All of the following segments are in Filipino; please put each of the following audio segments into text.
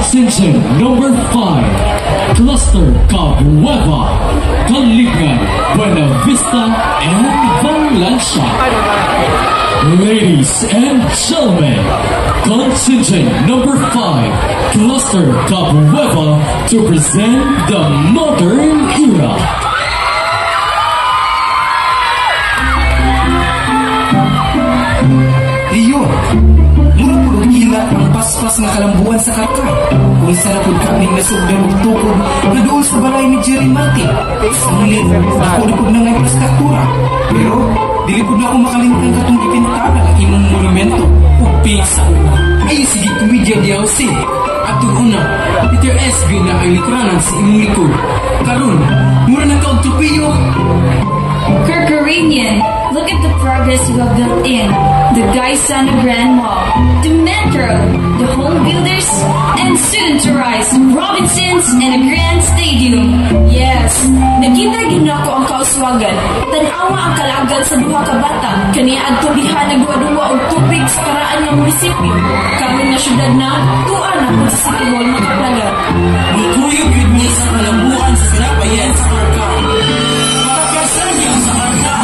Contingent number 5, Cluster Cabueva, Caligan, Buena Vista, and Valencia. Ladies and gentlemen, Contingent number 5, Cluster Cabueva, to present the Modern Era. Ang paspas nga kalambuan sa karka kung sarapod kami nasugdan og tukod na doon sa balay ni Jerry Martin. Sulit, nakulipod na ngay struktura. Pero, dilipod na ako makalimtan katong ipintana ang imong monumento o pisa. Ay, sige komedya di ako si. At una, Peter SB na ang likuranan sa imong likod. Karon, mura na kaog tupiyo. Kirkorian, look at the progress you have built in the Gaisano Grand Mall, the Metro, the Home Builders, and soon to rise Robinsons and a Grand Stadium. Yes, nagkita-gina ko ang kauswagan. Tanawa ang kalagad sa duha ka bata. Kaniya at tubihan nagduwa-duwa og tubig sa karaan ng munisipyo. Kami na syudad na tuan na kung sa Sikihol makaplagan. Magkuyog yun niya sa kalambuan sa sinapayan sa karka. Malakasan niya sa karka.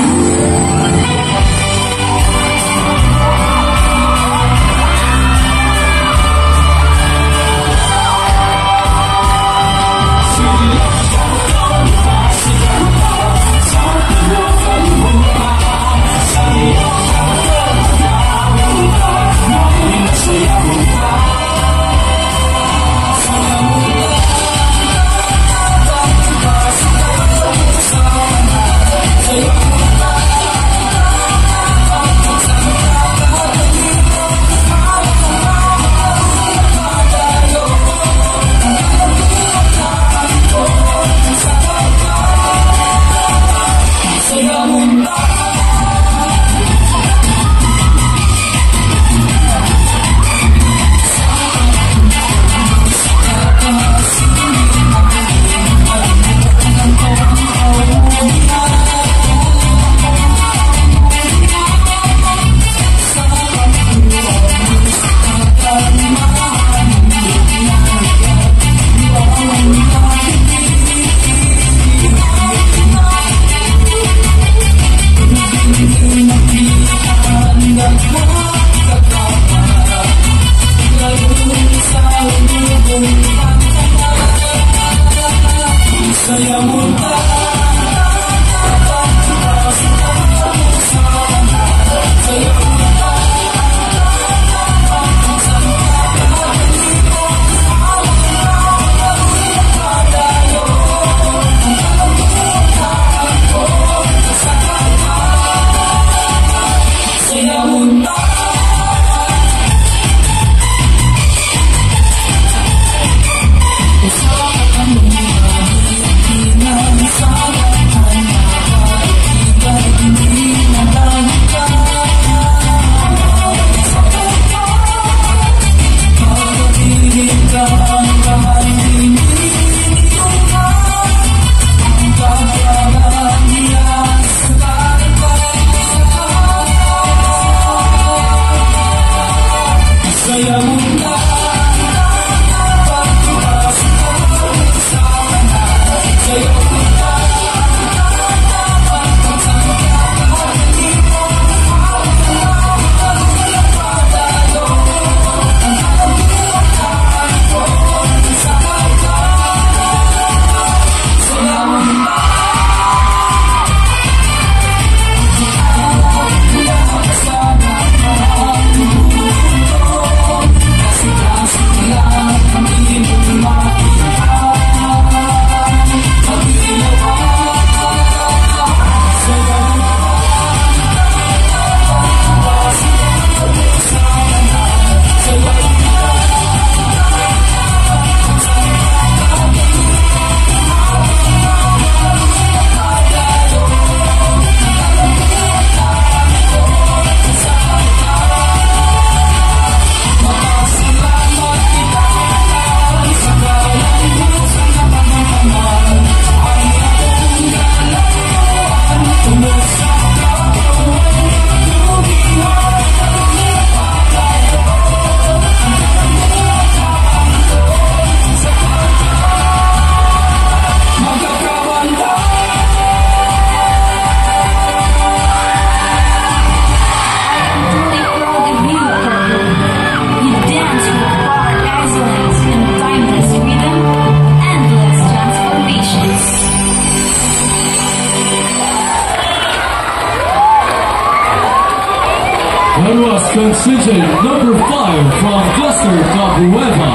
That was contingent number 5 from Cluster Cabueva.